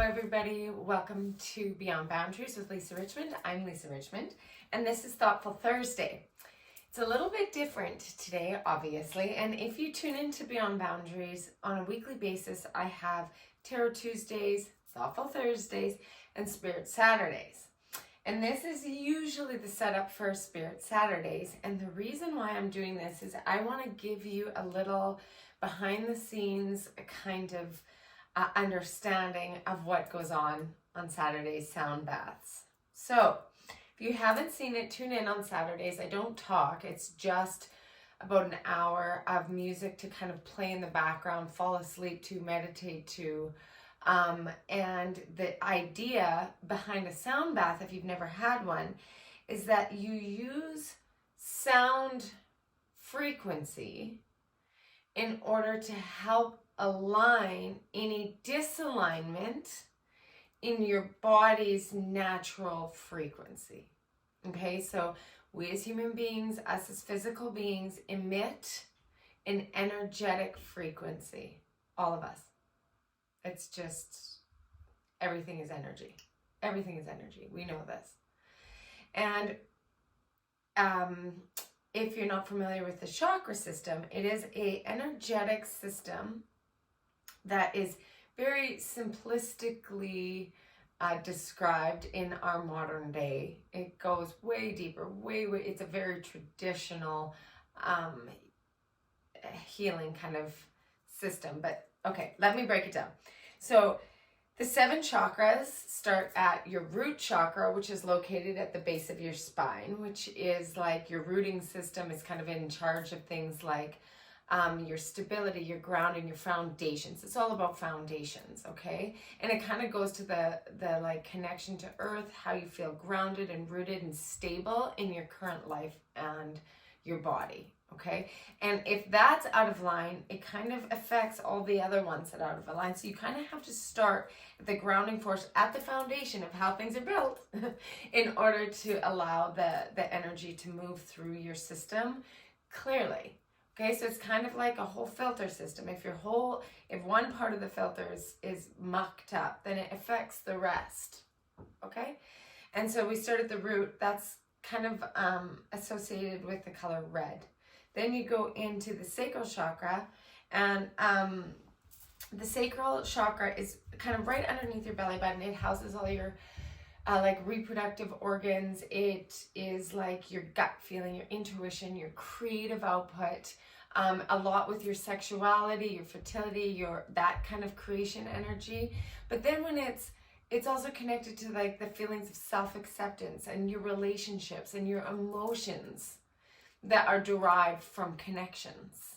everybody. Welcome to Beyond Boundaries with Lisa Richmond. I'm Lisa Richmond, and this is Thoughtful Thursday. It's a little bit different today, obviously, and if you tune into Beyond Boundaries on a weekly basis, I have Tarot Tuesdays, Thoughtful Thursdays, and Spirit Saturdays. And this is usually the setup for Spirit Saturdays, and the reason why I'm doing this is I want to give you a little behind the scenes kind of understanding of what goes on Saturday's sound baths. So if you haven't seen it, tune in on Saturdays. I don't talk. It's just about an hour of music to kind of play in the background, fall asleep to, meditate to. And the idea behind a sound bath, if you've never had one, is that you use sound frequency in order to help align any disalignment in your body's natural frequency. Okay, so we as human beings, us as physical beings, emit an energetic frequency. All of us. It's just, everything is energy. Everything is energy. We know this. And if you're not familiar with the chakra system, it is an energetic system that is very simplistically described in our modern day. It goes way deeper, way, it's a very traditional healing kind of system. But okay, let me break it down. So the 7 chakras start at your root chakra, which is located at the base of your spine, which is like your rooting system. Is kind of in charge of things like your stability, your grounding, your foundations. It's all about foundations, okay? And it kind of goes to the like connection to earth, how you feel grounded and rooted and stable in your current life and your body, okay? And if that's out of line, it kind of affects all the other ones that are out of line. So you kind of have to start at the grounding force, at the foundation of how things are built in order to allow the energy to move through your system clearly. Okay, so it's kind of like a whole filter system. If one part of the filter is mucked up, then it affects the rest. Okay, and so we start at the root. That's kind of associated with the color red. Then you go into the sacral chakra, and the sacral chakra is kind of right underneath your belly button. It houses all your like reproductive organs. It is like your gut feeling, your intuition, your creative output, a lot with your sexuality, your fertility, that kind of creation energy. But then when it's also connected to like the feelings of self-acceptance and your relationships and your emotions that are derived from connections.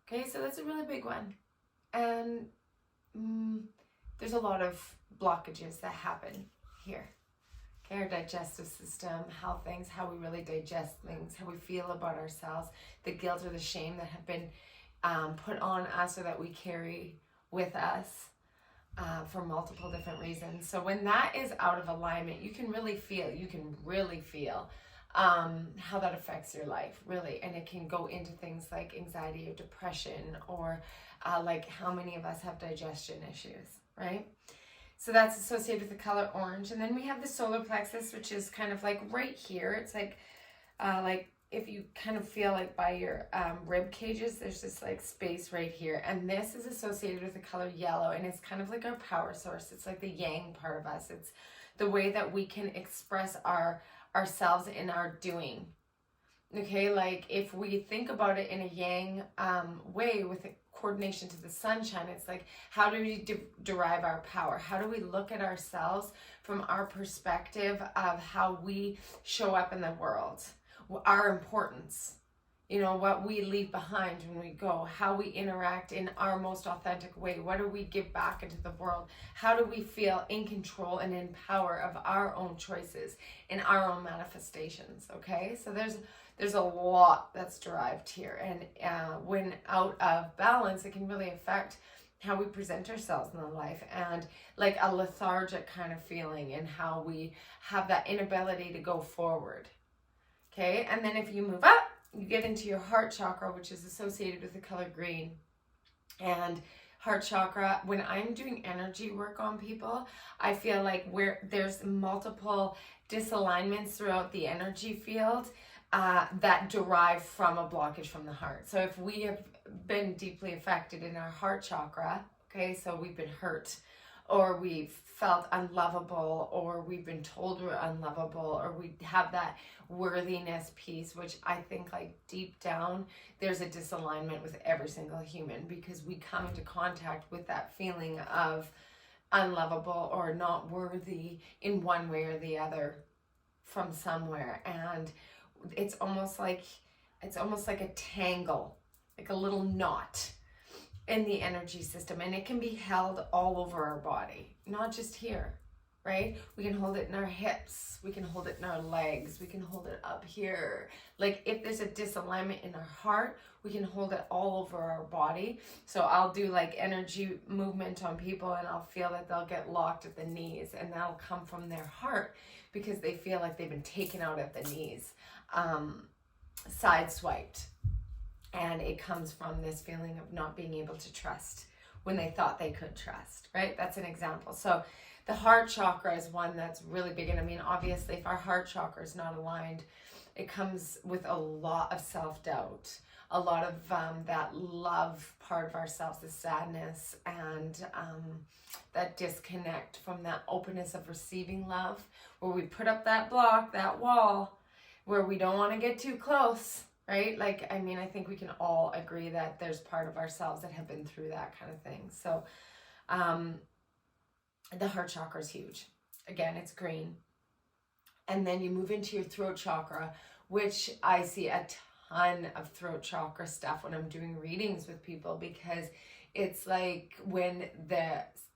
Okay, so that's a really big one. And there's a lot of blockages that happen here. Okay, our digestive system, how we really digest things, how we feel about ourselves, the guilt or the shame that have been put on us or that we carry with us for multiple different reasons. So when that is out of alignment, you can really feel how that affects your life, really. And it can go into things like anxiety or depression, or like how many of us have digestion issues, right? So that's associated with the color orange. And then we have the solar plexus, which is kind of like right here. It's like if you kind of feel like by your rib cages, there's this like space right here. And this is associated with the color yellow, and it's kind of like our power source. It's like the yang part of us. It's the way that we can express ourselves in our doing. Okay, like if we think about it in a yang way with a coordination to the sunshine, it's like, how do we derive our power? How do we look at ourselves from our perspective of how we show up in the world? Our importance, what we leave behind when we go, how we interact in our most authentic way. What do we give back into the world? How do we feel in control and in power of our own choices and our own manifestations? Okay, so there's a lot that's derived here, and when out of balance, it can really affect how we present ourselves in the life, and like a lethargic kind of feeling, and how we have that inability to go forward. Okay, and then if you move up, you get into your heart chakra, which is associated with the color green. And heart chakra, when I'm doing energy work on people, I feel like there's multiple disalignments throughout the energy field that derive from a blockage from the heart. So if we have been deeply affected in our heart chakra, okay, so we've been hurt, or we've felt unlovable, or we've been told we're unlovable, or we have that worthiness piece, which I think like deep down there's a disalignment with every single human, because we come into contact with that feeling of unlovable or not worthy in one way or the other from somewhere. And it's almost like a tangle, like a little knot in the energy system, and it can be held all over our body, not just here, right? We can hold it in our hips, we can hold it in our legs, we can hold it up here. Like if there's a disalignment in our heart, we can hold it all over our body. So I'll do like energy movement on people, and I'll feel that they'll get locked at the knees, and that'll come from their heart because they feel like they've been taken out at the knees, sideswiped. And it comes from this feeling of not being able to trust when they thought they could trust, right? That's an example. So the heart chakra is one that's really big. And I mean, obviously, if our heart chakra is not aligned, it comes with a lot of self-doubt, a lot of that love part of ourselves, the sadness, and that disconnect from that openness of receiving love, where we put up that block, that wall, where we don't want to get too close. Right? Like, I mean, I think we can all agree that there's part of ourselves that have been through that kind of thing. So, the heart chakra is huge. Again, it's green. And then you move into your throat chakra, which I see a ton of throat chakra stuff when I'm doing readings with people, because it's like when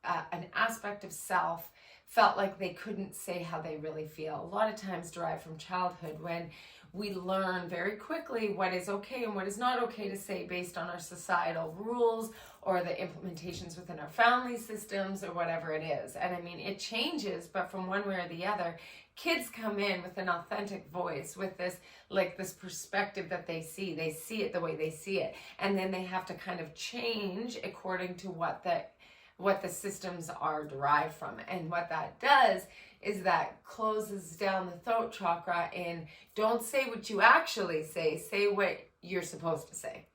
an aspect of self felt like they couldn't say how they really feel. A lot of times derived from childhood, when we learn very quickly what is okay and what is not okay to say based on our societal rules or the implementations within our family systems or whatever it is. And I mean, it changes, but from one way or the other, kids come in with an authentic voice, with this perspective that they see it the way they see it. And then they have to kind of change according to what the systems are derived from. And what that does is that closes down the throat chakra, and don't say what you actually say what you're supposed to say.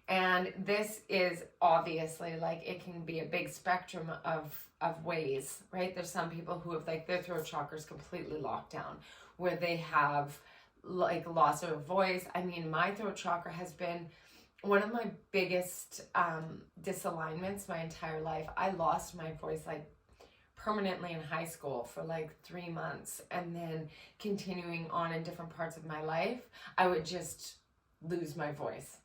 And this is obviously, like, it can be a big spectrum of ways, right? There's some people who have like their throat chakra is completely locked down, where they have like loss of voice. I mean, my throat chakra has been one of my biggest disalignments my entire life. I lost my voice like permanently in high school for like 3 months, and then continuing on in different parts of my life, I would just lose my voice.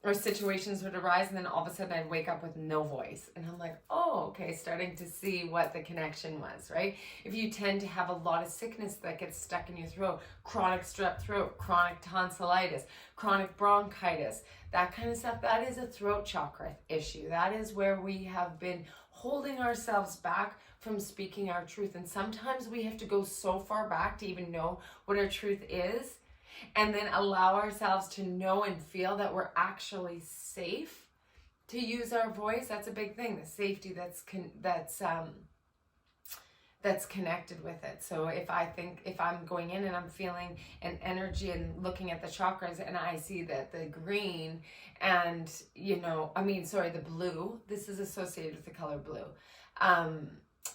Or situations would arise, and then all of a sudden I'd wake up with no voice. And I'm like, oh, okay, starting to see what the connection was, right? If you tend to have a lot of sickness that gets stuck in your throat, chronic strep throat, chronic tonsillitis, chronic bronchitis, that kind of stuff, that is a throat chakra issue. That is where we have been holding ourselves back from speaking our truth. And sometimes we have to go so far back to even know what our truth is, and then allow ourselves to know and feel that we're actually safe to use our voice. That's a big thing, the safety that's connected with it. So if I'm going in and I'm feeling an energy and looking at the chakras, and I see that the green and, the blue, this is associated with the color blue.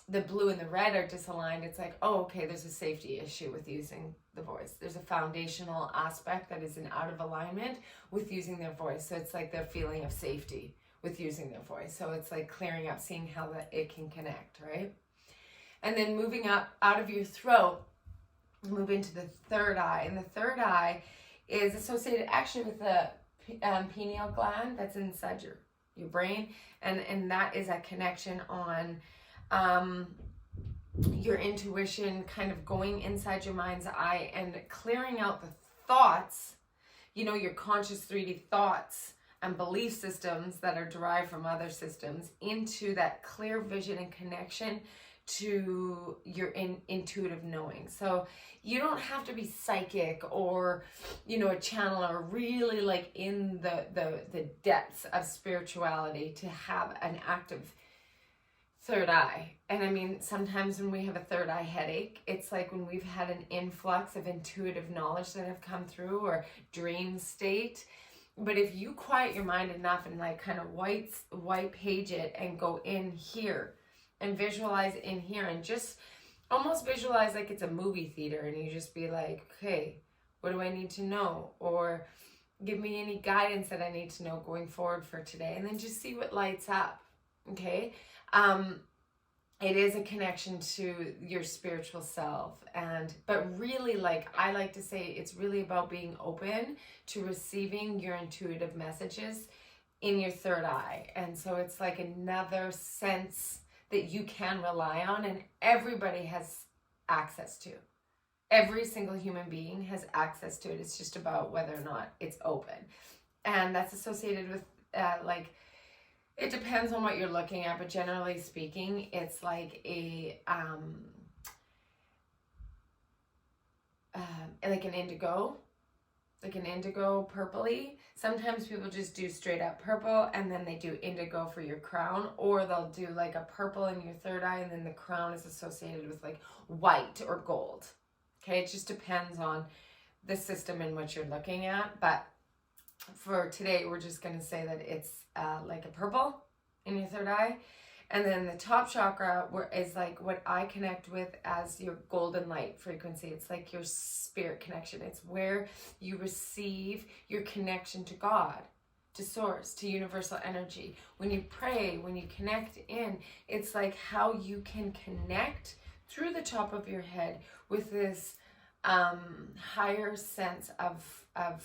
The blue and the red are disaligned. It's like, oh, okay, there's a safety issue with using the voice. There's a foundational aspect that is out of alignment with using their voice. So it's like their feeling of safety with using their voice. So it's like clearing up, seeing how that it can connect, right? And then moving up out of your throat, move into the third eye. And the third eye is associated actually with the pineal gland that's inside your brain. And that is a connection on your intuition, kind of going inside your mind's eye and clearing out the thoughts, your conscious 3D thoughts and belief systems that are derived from other systems, into that clear vision and connection to your intuitive knowing. So you don't have to be psychic or, you know, a channel or really like in the depths of spirituality to have an active third eye. And I mean, sometimes when we have a third eye headache, it's like when we've had an influx of intuitive knowledge that have come through, or dream state. But if you quiet your mind enough and like kind of white page it and go in here and visualize in here and just almost visualize like it's a movie theater, and you just be like, okay, what do I need to know? Or give me any guidance that I need to know going forward for today. And then just see what lights up. Okay. It is a connection to your spiritual self, but really, like I like to say, it's really about being open to receiving your intuitive messages in your third eye. And so it's like another sense that you can rely on, and everybody has access to. Every single human being has access to it. It's just about whether or not it's open. And that's associated with it depends on what you're looking at, but generally speaking, it's like like an indigo purpley. Sometimes people just do straight up purple and then they do indigo for your crown, or they'll do like a purple in your third eye and then the crown is associated with like white or gold. Okay, it just depends on the system in which you're looking at, but for today, we're just going to say that it's like a purple in your third eye. And then the top chakra is like what I connect with as your golden light frequency. It's like your spirit connection. It's where you receive your connection to God, to source, to universal energy. When you pray, when you connect in, it's like how you can connect through the top of your head with this higher sense of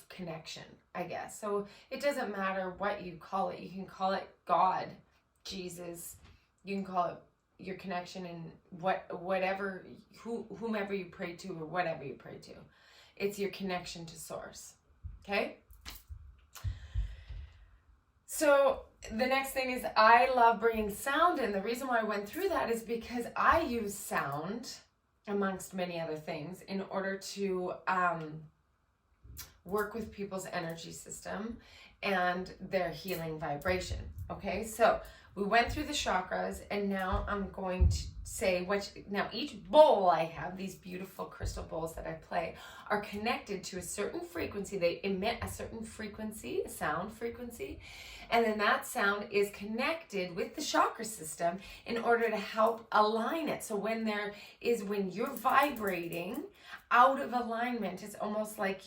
connection, I guess. So it doesn't matter what you call it. You can call it God, Jesus. You can call it your connection and whomever you pray to or whatever you pray to. It's your connection to source. Okay? So the next thing is I love bringing sound in. The reason why I went through that is because I use sound amongst many other things in order to work with people's energy system and their healing vibration. Okay, so we went through the chakras, and now I'm going to say now each bowl I have, these beautiful crystal bowls that I play, are connected to a certain frequency. They emit a certain frequency, a sound frequency, and then that sound is connected with the chakra system in order to help align it. So when you're vibrating out of alignment, it's almost like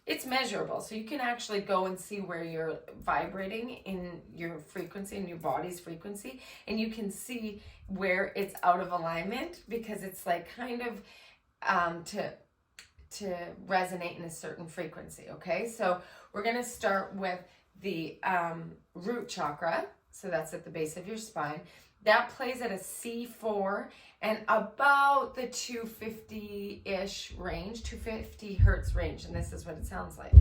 it's measurable. So you can actually go and see where you're vibrating in your frequency, in your body's frequency, and you can see where it's out of alignment, because it's like kind of to resonate in a certain frequency. Okay, so we're going to start with the root chakra. So that's at the base of your spine. That plays at a C4 and about the 250-ish range, 250 hertz range. And this is what it sounds like.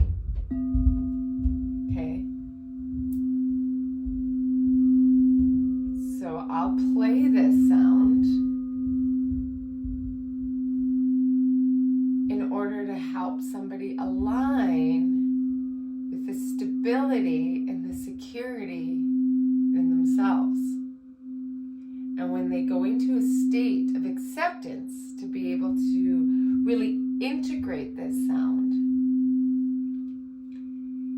Okay. So I'll play this sound in order to help somebody align with the stability and the security in themselves. And when they go into a state of acceptance, to be able to really integrate this sound,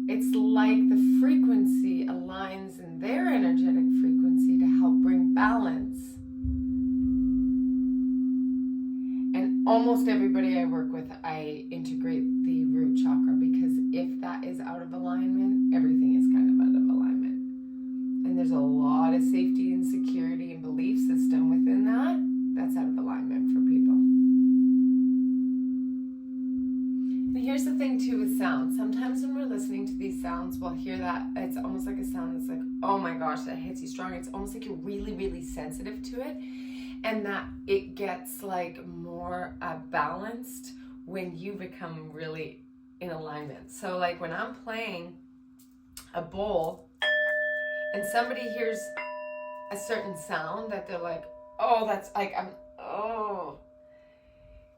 it's like the frequency aligns in their energetic frequency to help bring balance. And almost everybody I work with, I integrate the root chakra, because if that is out of alignment, everything is kind of out of alignment. And there's a lot of safety and security and belief system within that's out of alignment for people. And here's the thing too with sound. Sometimes when we're listening to these sounds, we'll hear that it's almost like a sound that's like, oh my gosh, that hits you strong. It's almost like you're really, really sensitive to it. And that it gets like more balanced when you become really in alignment. So like when I'm playing a bowl and somebody hears a certain sound that they're like, oh, that's like, oh.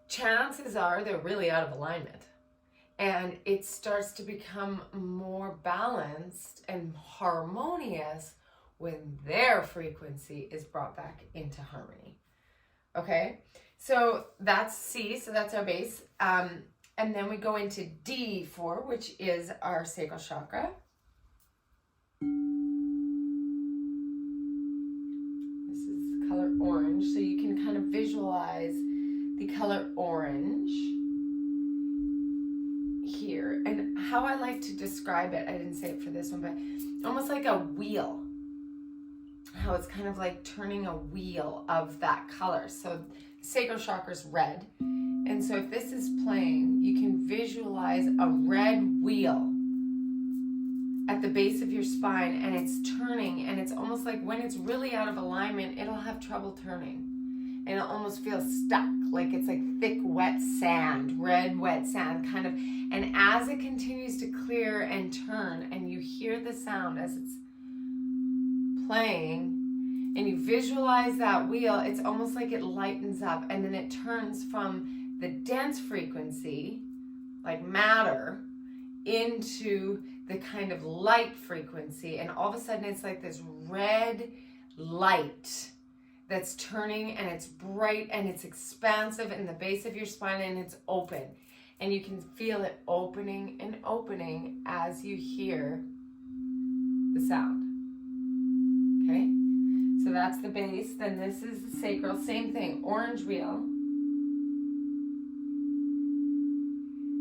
Chances are they're really out of alignment. And it starts to become more balanced and harmonious when their frequency is brought back into harmony. Okay, so that's C, so that's our base. And then we go into D4, which is our sacral chakra. This is color orange, so you can kind of visualize the color orange here. And how I like to describe it, I didn't say it for this one, but almost like a wheel. How it's kind of like turning a wheel of that color. So sacral chakra is red. And so if this is playing, you can visualize a red wheel at the base of your spine, and it's turning, and it's almost like when it's really out of alignment, it'll have trouble turning. And it'll almost feel stuck, like it's like thick, wet sand, red, wet sand, kind of. And as it continues to clear and turn, and you hear the sound as it's playing, and you visualize that wheel, it's almost like it lightens up, and then it turns from the dense frequency, like matter, into the kind of light frequency, and all of a sudden it's like this red light that's turning, and it's bright, and it's expansive in the base of your spine, and it's open, and you can feel it opening and opening as you hear the sound. Okay, so that's the base. Then this is the sacral, same thing, orange wheel.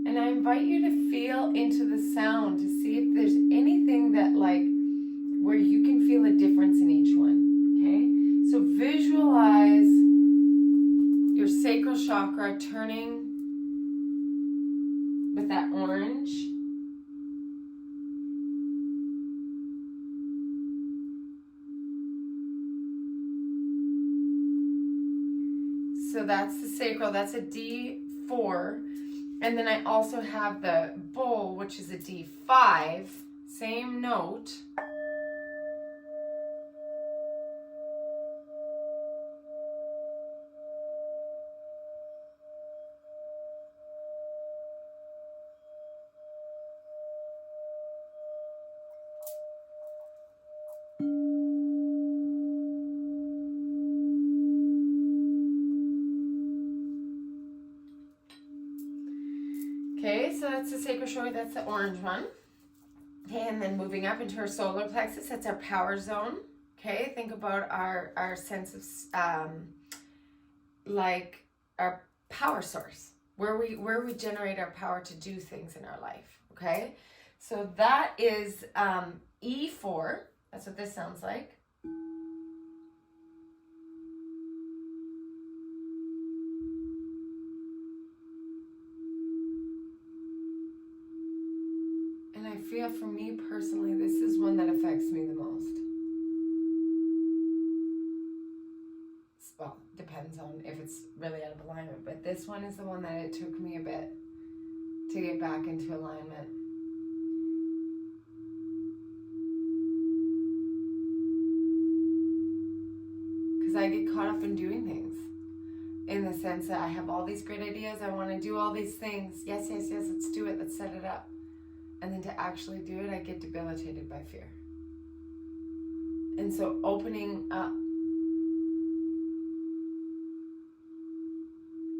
And I invite you to feel into the sound to see if there's anything that, like, where you can feel a difference in each one, okay? So visualize your sacral chakra turning with that orange. So that's the sacral, that's a D4. And then I also have the bowl, which is a D5, same note. Okay, so that's the sacral chakra, that's the orange one. Okay, and then moving up into our solar plexus, that's our power zone. Okay, think about our sense of, like our power source, where we generate our power to do things in our life. Okay, so that is E4. That's what this sounds like. And I feel, for me personally, this is one that affects me the most. Well, depends on if it's really out of alignment, but this one is the one that it took me a bit to get back into alignment. Because I get caught up in doing things, in the sense that I have all these great ideas, I want to do all these things, yes, let's do it, let's set it up. And then to actually do it, I get debilitated by fear. And so opening up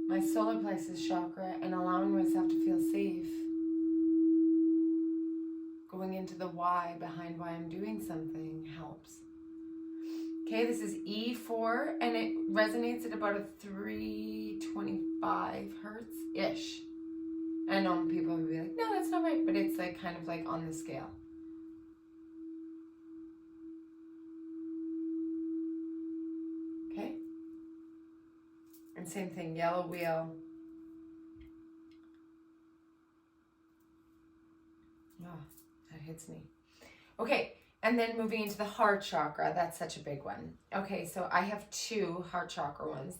my solar plexus chakra and allowing myself to feel safe, going into the why behind why I'm doing something, helps. Okay, this is E4, and it resonates at about a 325 hertz-ish. I know people will be like, no, that's not right, but it's like kind of like on the scale. Okay? And same thing, yellow wheel. Oh, that hits me. Okay, and then moving into the heart chakra, that's such a big one. Okay, so I have two heart chakra ones.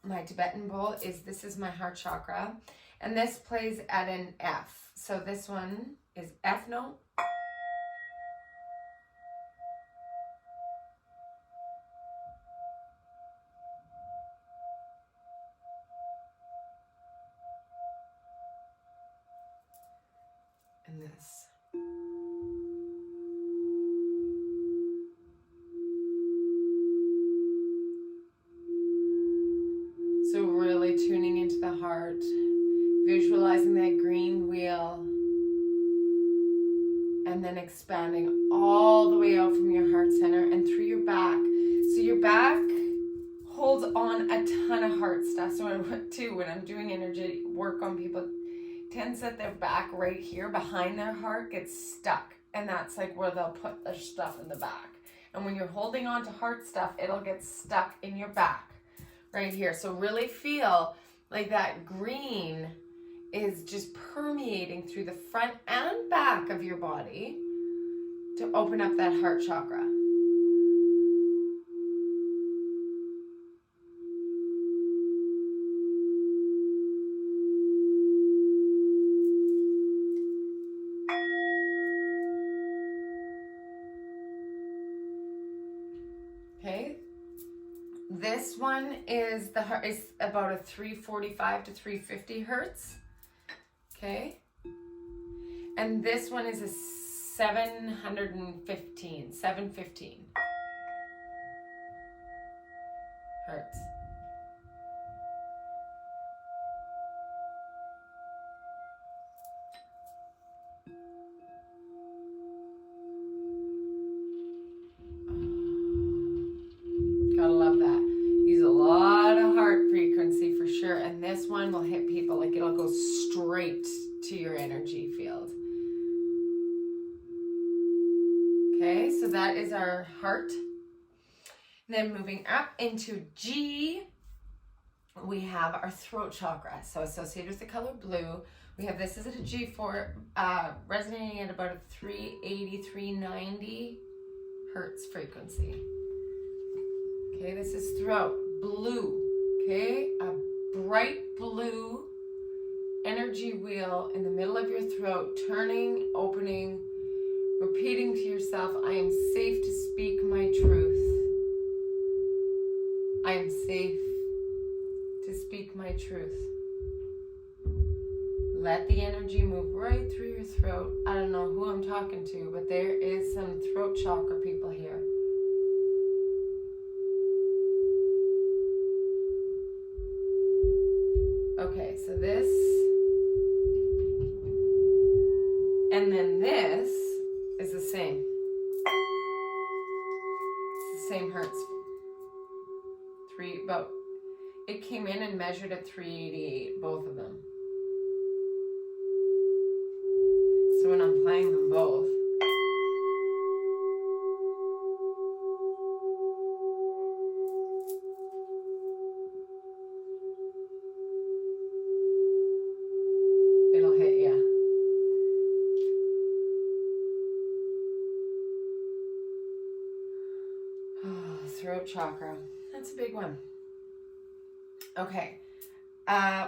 My Tibetan bowl this is my heart chakra, and this plays at an F. So this one is F note. this. So really tuning into the heart, visualizing that green wheel, and then expanding all the way out from your heart center and through your back. So your back holds on a ton of heart stuff. So when I'm doing energy work on people, it tends that their back right here behind their heart gets stuck. And that's like where they'll put their stuff in the back. And when you're holding on to heart stuff, it'll get stuck in your back right here. So really feel like that green is just permeating through the front and back of your body to open up that heart chakra. Okay. This one is about a 345 to 350 hertz. Okay. And this one is a 715 hertz. Gotta love that. Use a lot of heart frequency for sure. And this one will hit people, like it'll go straight to your energy field. Okay, so that is our heart. And then moving up into G, we have our throat chakra. So associated with the color blue, we have this is at a G4, resonating at about a 380, 390 hertz frequency. Okay, this is throat, blue, okay? A bright blue energy wheel in the middle of your throat, turning, opening, repeating to yourself, I am safe to speak my truth. I am safe to speak my truth. Let the energy move right through your throat. I don't know who I'm talking to, but there is some throat chakra people here. Okay, so this, and then this is the same. It's the same hertz. It came in and measured at 388, both of them. So when I'm playing them both, it'll hit you. Throat chakra. That's a big one. Okay.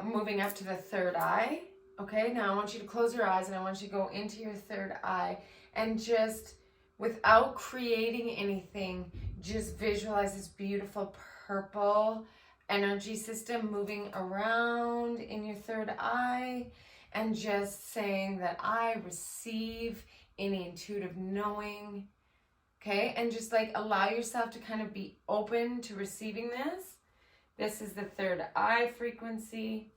Moving up to the third eye. Okay, now I want you to close your eyes and I want you to go into your third eye and just, without creating anything, just visualize this beautiful purple energy system moving around in your third eye and just saying that I receive any intuitive knowing. Okay, and just like allow yourself to kind of be open to receiving this. This is the third eye frequency.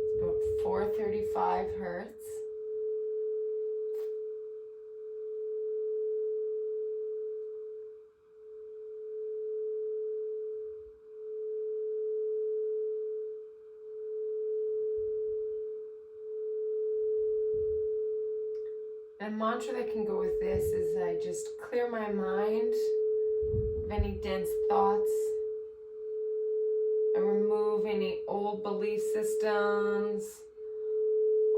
It's about 435 hertz. A mantra that can go with this is I just clear my mind of any dense thoughts. I remove any old belief systems,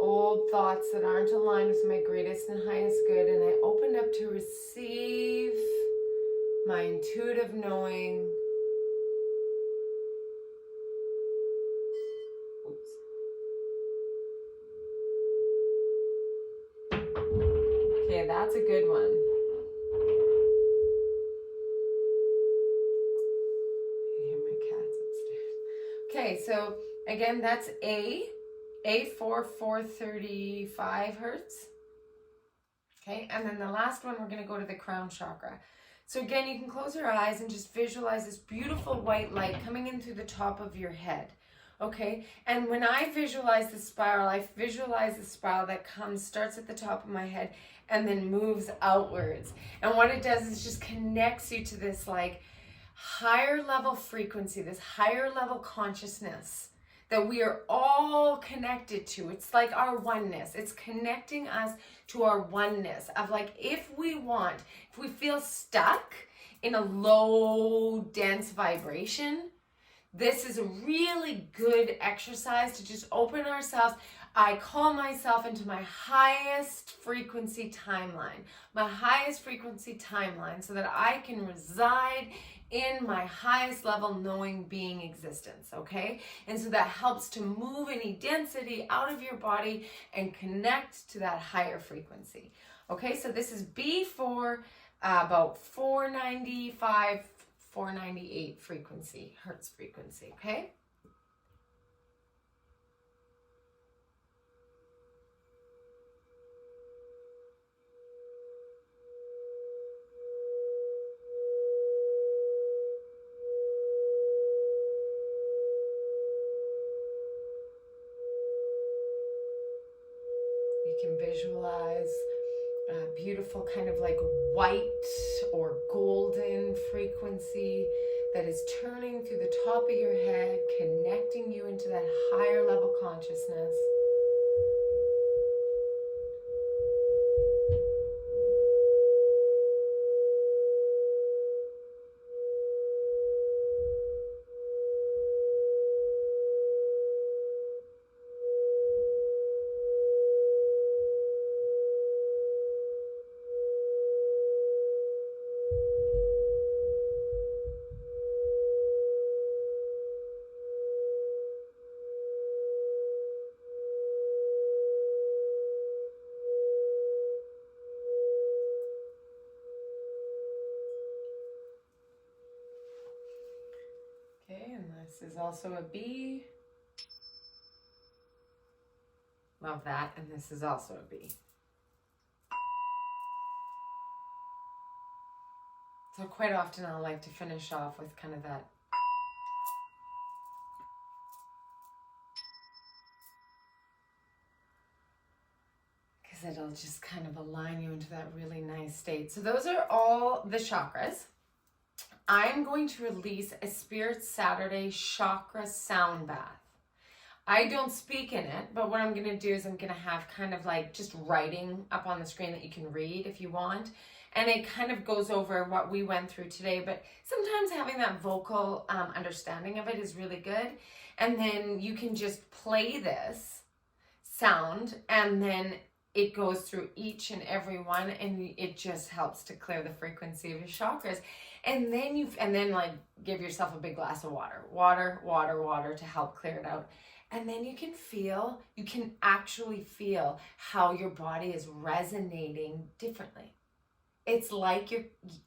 old thoughts that aren't aligned with my greatest and highest good, and I open up to receive my intuitive knowing. Okay, that's a good one. Okay, so again, that's A4, 435 hertz. Okay, and then the last one, we're going to go to the crown chakra. So again, you can close your eyes and just visualize this beautiful white light coming in through the top of your head. Okay, and when I visualize the spiral, I visualize the spiral that starts at the top of my head and then moves outwards. And what it does is just connects you to this like higher level frequency, this higher level consciousness that we are all connected to. It's like our oneness. It's connecting us to our oneness of like, if we feel stuck in a low, dense vibration, this is a really good exercise to just open ourselves. I call myself into my highest frequency timeline, so that I can reside in my highest level knowing being existence, okay? And so that helps to move any density out of your body and connect to that higher frequency. Okay, so this is B for about 495, 498 frequency, hertz frequency, okay? You can visualize a beautiful kind of like white or golden frequency that is turning through the top of your head, connecting you into that higher level consciousness. Okay, and this is also a B. Love that. And this is also a B. So quite often I'll like to finish off with kind of that because it'll just kind of align you into that really nice state. So those are all the chakras. I'm going to release a Spirit Saturday chakra sound bath. I don't speak in it, but what I'm going to do is I'm going to have kind of like just writing up on the screen that you can read if you want. And it kind of goes over what we went through today, but sometimes having that vocal understanding of it is really good. And then you can just play this sound and then it goes through each and every one and it just helps to clear the frequency of your chakras. And then like give yourself a big glass of water to help clear it out. And then you can actually feel how your body is resonating differently. It's like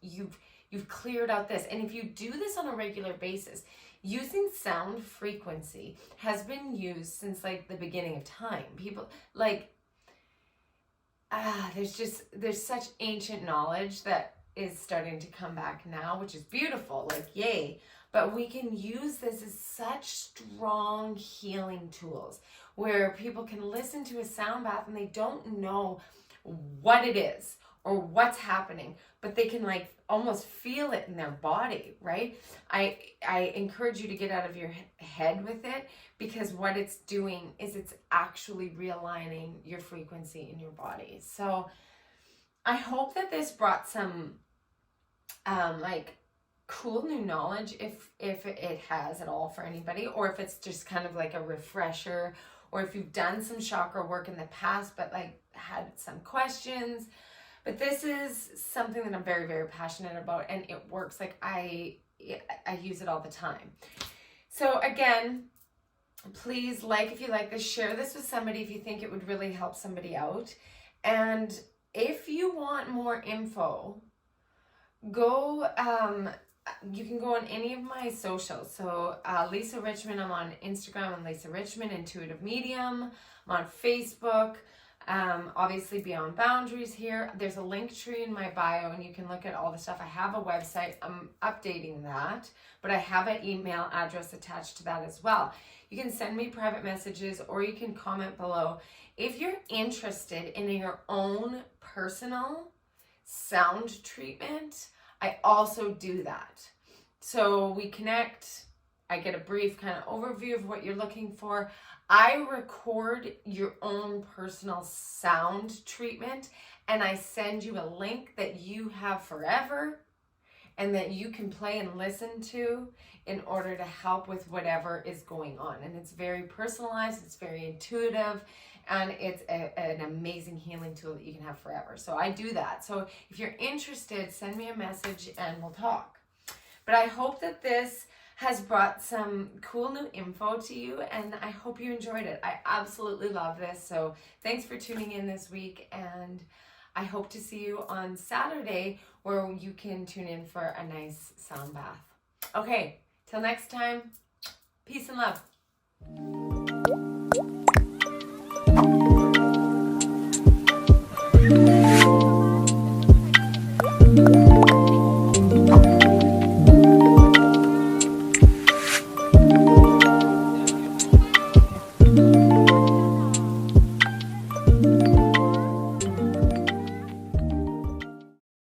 you've cleared out this. And if you do this on a regular basis, using sound frequency has been used since like the beginning of time. People like, there's such ancient knowledge that is starting to come back now, which is beautiful, like yay. But we can use this as such strong healing tools where people can listen to a sound bath and they don't know what it is or what's happening, but they can like almost feel it in their body, right? I encourage you to get out of your head with it, because what it's doing is it's actually realigning your frequency in your body. So I hope that this brought some like cool new knowledge, if it has at all for anybody, or if it's just kind of like a refresher, or if you've done some chakra work in the past but like had some questions. But this is something that I'm very, very passionate about, and it works. Like I use it all the time. So again, please, like if you like this, share this with somebody if you think it would really help somebody out. And if you want more info, go you can go on any of my socials. So Lisa Richmond, I'm on Instagram and Lisa Richmond, Intuitive Medium. I'm on Facebook. Obviously Beyond Boundaries here. There's a link tree in my bio and you can look at all the stuff. I have a website. I'm updating that, but I have an email address attached to that as well. You can send me private messages or you can comment below. If you're interested in your own personal sound treatment, I also do that. So we connect, I get a brief kind of overview of what you're looking for. I record your own personal sound treatment and I send you a link that you have forever and that you can play and listen to in order to help with whatever is going on. And it's very personalized, it's very intuitive, and it's an amazing healing tool that you can have forever. So I do that. So if you're interested, send me a message and we'll talk. But I hope that this has brought some cool new info to you and I hope you enjoyed it. I absolutely love this. So thanks for tuning in this week and I hope to see you on Saturday where you can tune in for a nice sound bath. Okay, till next time, peace and love.